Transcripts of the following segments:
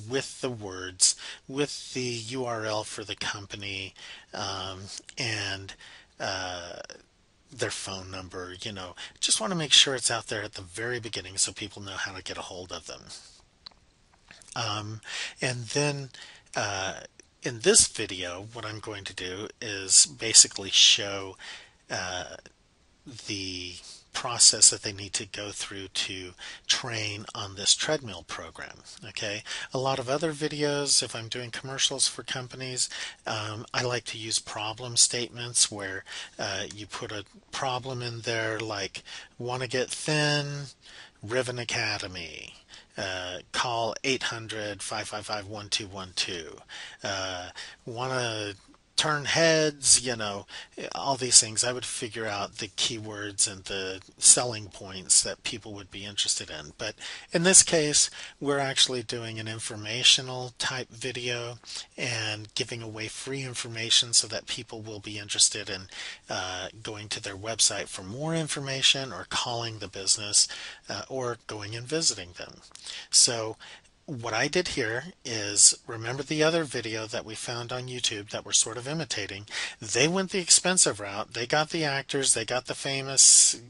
with the words, with the URL for the company, and their phone number. Just want to make sure it's out there at the very beginning so people know how to get a hold of them. And then in this video, what I'm going to do is basically show the process that they need to go through to train on this treadmill program. Okay, a lot of other videos, if I'm doing commercials for companies, I like to use problem statements where you put a problem in there like want to get thin, Riven Academy. Call 800-555-1212. Want to turn heads, all these things. I would figure out the keywords and the selling points that people would be interested in. But in this case, we're actually doing an informational type video and giving away free information so that people will be interested in going to their website for more information, or calling the business, or going and visiting them. So what I did here is, remember the other video that we found on YouTube that we're sort of imitating? They went the expensive route. They got the actors, they got the famous,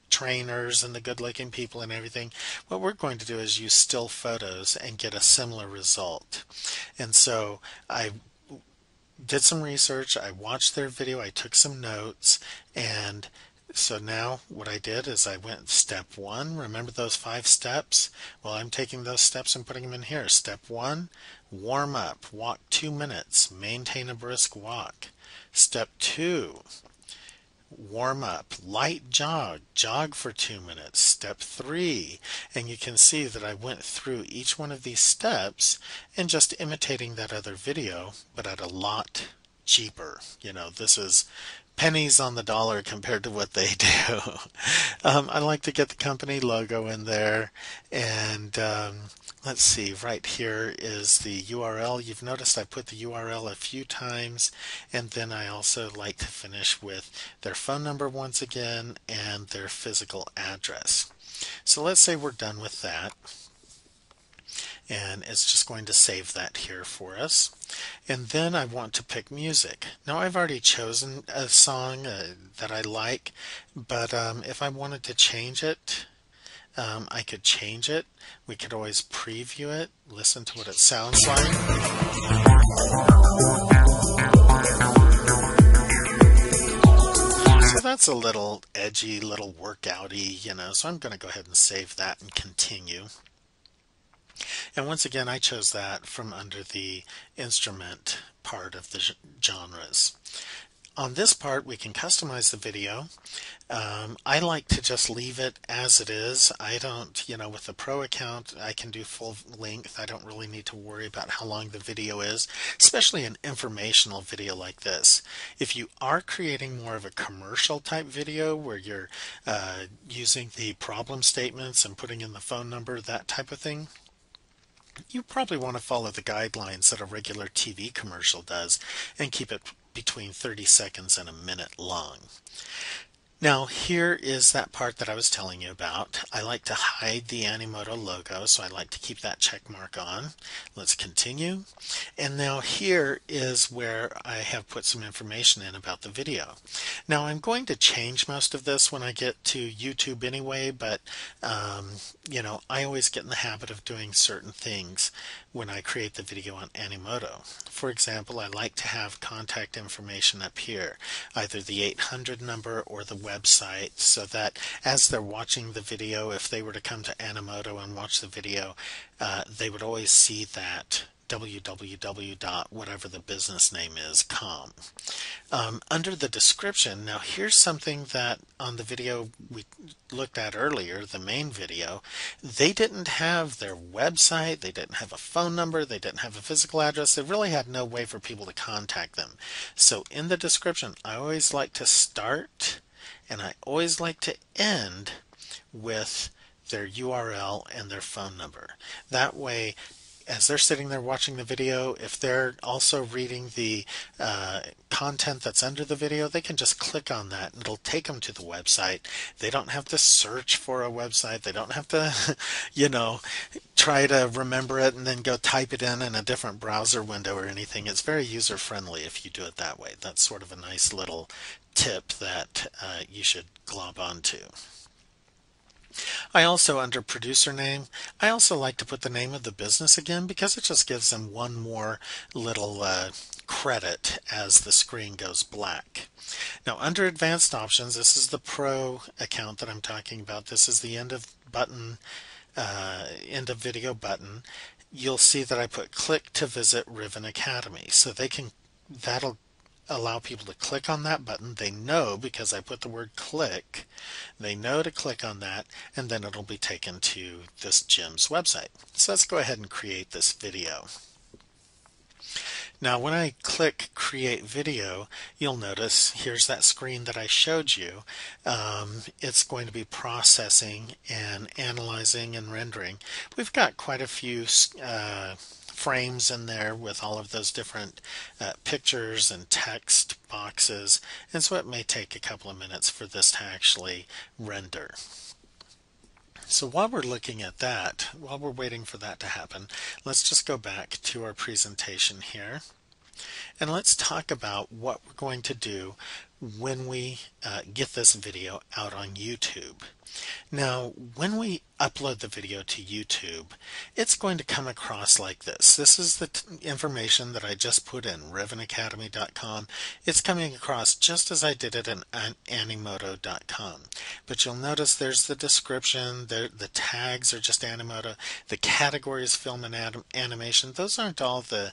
trainers and the good-looking people and everything. What we're going to do is use still photos and get a similar result. And so I did some research, I watched their video, I took some notes, and so now what I did is I went step 1. Remember those 5 steps? Well, I'm taking those steps and putting them in here. Step 1, warm up, walk 2 minutes, maintain a brisk walk. Step 2, warm up, light jog, jog for 2 minutes. Step 3, and you can see that I went through each one of these steps and just imitating that other video, but at a lot cheaper. This is pennies on the dollar compared to what they do. I like to get the company logo in there, and let's see, right here is the URL. You've noticed I put the URL a few times, and then I also like to finish with their phone number once again and their physical address. So let's say we're done with that, and it's just going to save that here for us. And then I want to pick music. Now I've already chosen a song that I like, but if I wanted to change it, I could change it. We could always preview it, listen to what it sounds like. So that's a little edgy, little workouty, so I'm going to go ahead and save that and continue. And once again, I chose that from under the instrument part of the genres. On this part, we can customize the video. I like to just leave it as it is. I don't, with the Pro account, I can do full length. I don't really need to worry about how long the video is, especially an informational video like this. If you are creating more of a commercial type video where you're using the problem statements and putting in the phone number, that type of thing, you probably want to follow the guidelines that a regular TV commercial does and keep it between 30 seconds and a minute long. Now here is that part that I was telling you about. I like to hide the Animoto logo, so I like to keep that check mark on. Let's continue. And now here is where I have put some information in about the video. Now I'm going to change most of this when I get to YouTube anyway, but I always get in the habit of doing certain things when I create the video on Animoto. For example, I like to have contact information up here, either the 800 number or the website, so that as they're watching the video, if they were to come to Animoto and watch the video, they would always see that www.whatever the business name is, com. Under the description, now here's something that on the video we looked at earlier, the main video, they didn't have their website, they didn't have a phone number, they didn't have a physical address, they really had no way for people to contact them. So in the description, I always like to start and I always like to end with their URL and their phone number. That way, as they're sitting there watching the video, if they're also reading the content that's under the video, they can just click on that and it'll take them to the website. They don't have to search for a website. They don't have to, try to remember it and then go type it in a different browser window or anything. It's very user friendly if you do it that way. That's sort of a nice little tip that you should glob onto. I also, under producer name, I also like to put the name of the business again because it just gives them one more little credit as the screen goes black. Now, under advanced options, this is the pro account that I'm talking about. This is the end of video button. You'll see that I put click to visit Riven Academy. So that'll allow people to click on that button. They know, because I put the word click, they know to click on that, and then it'll be taken to this gym's website. So let's go ahead and create this video. Now when I click create video, you'll notice here's that screen that I showed you. It's going to be processing and analyzing and rendering. We've got quite a few frames in there with all of those different pictures and text boxes, and so it may take a couple of minutes for this to actually render. So while we're looking at that, while we're waiting for that to happen, let's just go back to our presentation here and let's talk about what we're going to do when we get this video out on YouTube. Now, when we upload the video to YouTube, it's going to come across like this. This is the information that I just put in, rivenacademy.com. It's coming across just as I did it in animoto.com. But you'll notice there's the description, the tags are just Animoto, the category is film and animation. Those aren't all the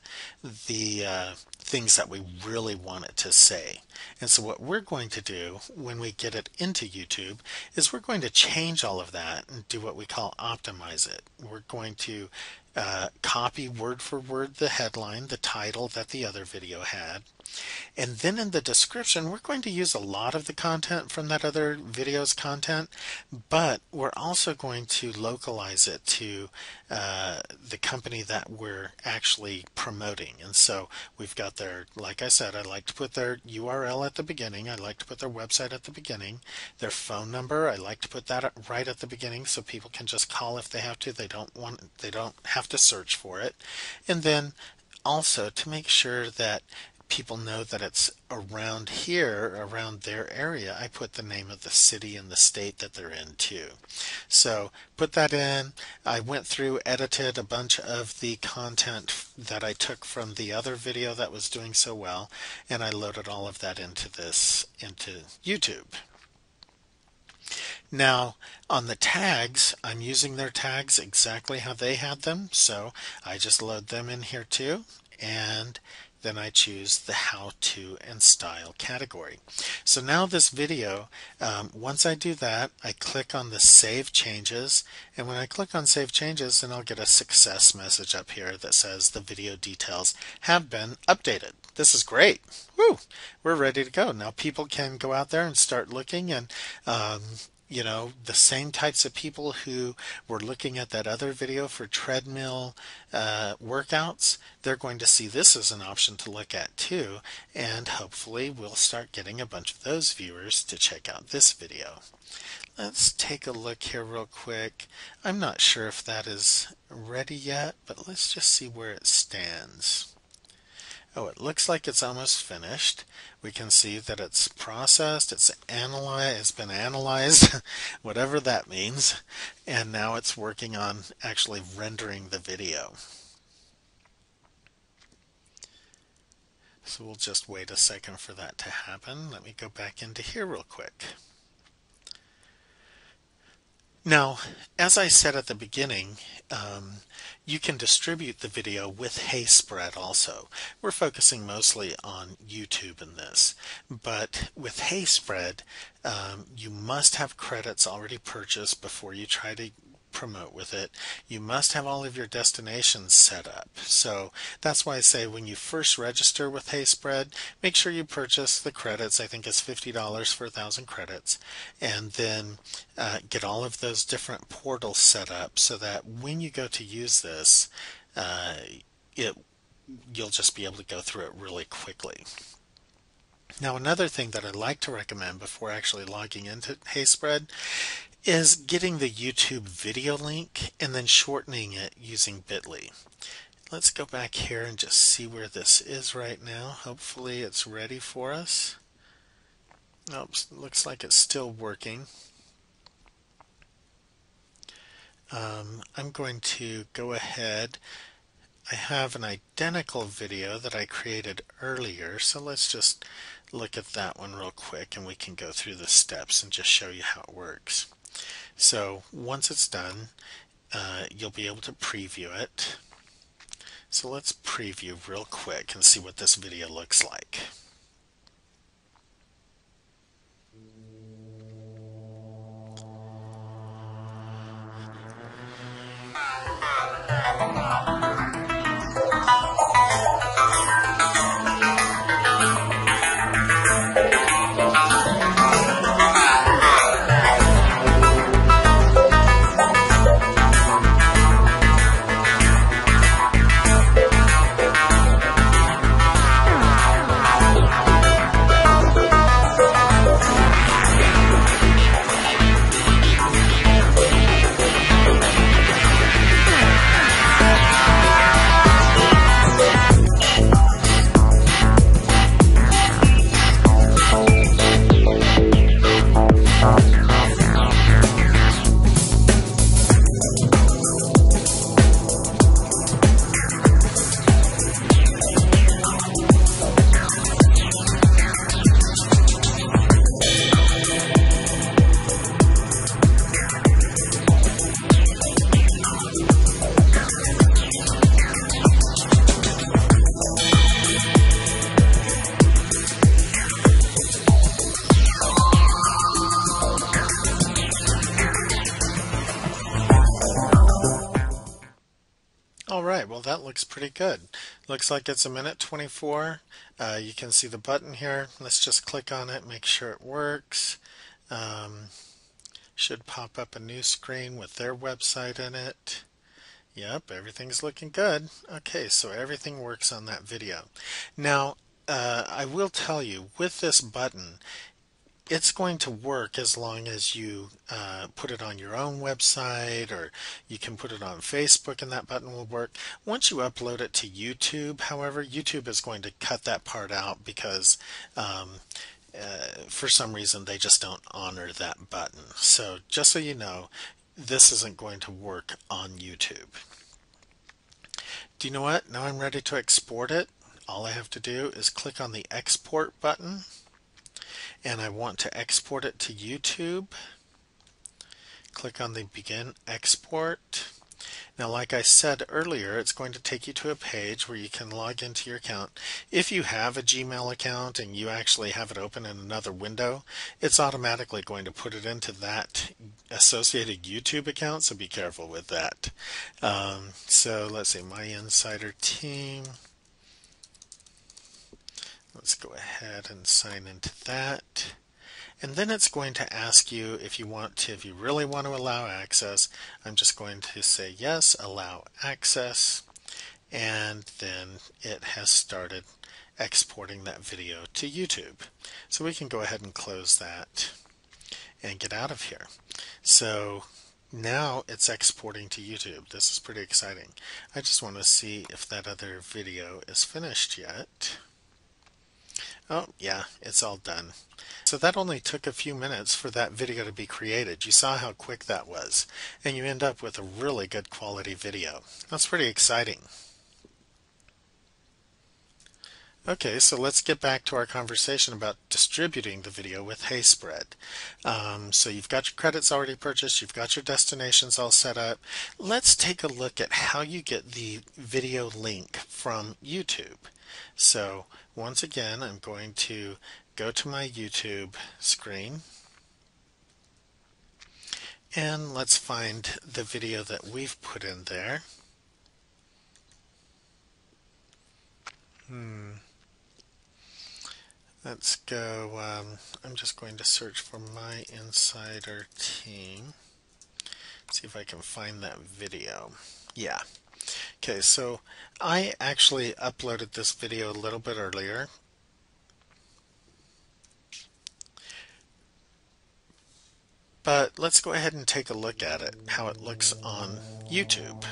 things that we really want it to say. And so what we're going to do when we get it into YouTube is we're going to change all of that and do what we call optimize it. We're going to copy word for word the headline, the title that the other video had. And then in the description, we're going to use a lot of the content from that other video's content, but we're also going to localize it to the company that we're actually promoting. And so we've got their, like I said, I like to put their URL at the beginning. I like to put their website at the beginning. Their phone number, I like to put that right at the beginning so people can just call if they have to. They don't have to search for it. And then also to make sure that people know that it's around here, around their area, I put the name of the city and the state that they're in too. So put that in. I went through, edited a bunch of the content that I took from the other video that was doing so well, and I loaded all of that into YouTube. Now, on the tags, I'm using their tags exactly how they had them, so I just load them in here too, and then I choose the how to and style category. So now this video, once I do that, I click on the save changes, and when I click on save changes, then I'll get a success message up here that says the video details have been updated. This is great. Woo! We're ready to go. Now people can go out there and start looking, and the same types of people who were looking at that other video for treadmill workouts, they're going to see this as an option to look at too, and hopefully we'll start getting a bunch of those viewers to check out this video. Let's take a look here real quick. I'm not sure if that is ready yet, but let's just see where it stands. Oh, it looks like it's almost finished. We can see that it's processed, it's been analyzed, whatever that means, and now it's working on actually rendering the video. So we'll just wait a second for that to happen. Let me go back into here real quick. Now, as I said at the beginning, you can distribute the video with HeySpread also. We're focusing mostly on YouTube in this, but with HeySpread, you must have credits already purchased before you try to promote with it. You must have all of your destinations set up. So that's why I say when you first register with HeySpread, make sure you purchase the credits. I think it's $50 for 1,000 credits, and then get all of those different portals set up so that when you go to use this, it you'll just be able to go through it really quickly. Now, another thing that I'd like to recommend before actually logging into HeySpread is getting the YouTube video link and then shortening it using bit.ly. Let's go back here and just see where this is right now. Hopefully it's ready for us. Oops, looks like it's still working. I'm going to go ahead. I have an identical video that I created earlier, so let's just look at that one real quick and we can go through the steps and just show you how it works. So once it's done, you'll be able to preview it. So let's preview real quick and see what this video looks like. Alright, well that looks pretty good. Looks like it's 1:24. You can see the button here. Let's just click on it, make sure it works. Should pop up a new screen with their website in it. Yep, everything's looking good. Okay, so everything works on that video. Now, I will tell you, with this button, it's going to work as long as you put it on your own website, or you can put it on Facebook and that button will work. Once you upload it to YouTube, however, YouTube is going to cut that part out because for some reason they just don't honor that button. So just so you know, this isn't going to work on YouTube. Do you know what? Now I'm ready to export it. All I have to do is click on the export button, and I want to export it to YouTube. Click on the begin export. Now, like I said earlier, it's going to take you to a page where you can log into your account. If you have a Gmail account and you actually have it open in another window, it's automatically going to put it into that associated YouTube account, so be careful with that. So let's see, My Insider Team. Let's go ahead and sign into that. And then it's going to ask you if you really want to allow access. I'm just going to say yes, allow access, and then it has started exporting that video to YouTube. So we can go ahead and close that and get out of here. So now it's exporting to YouTube. This is pretty exciting. I just want to see if that other video is finished yet. Oh yeah, it's all done. So that only took a few minutes for that video to be created. You saw how quick that was, and you end up with a really good quality video. That's pretty exciting. Okay, so let's get back to our conversation about distributing the video with HeySpread. So you've got your credits already purchased, you've got your destinations all set up. Let's take a look at how you get the video link from YouTube. So once again, I'm going to go to my YouTube screen, and let's find the video that we've put in there. Let's go, I'm just going to search for My Insider Team, see if I can find that video. Yeah. Okay, so I actually uploaded this video a little bit earlier, but let's go ahead and take a look at it, how it looks on YouTube.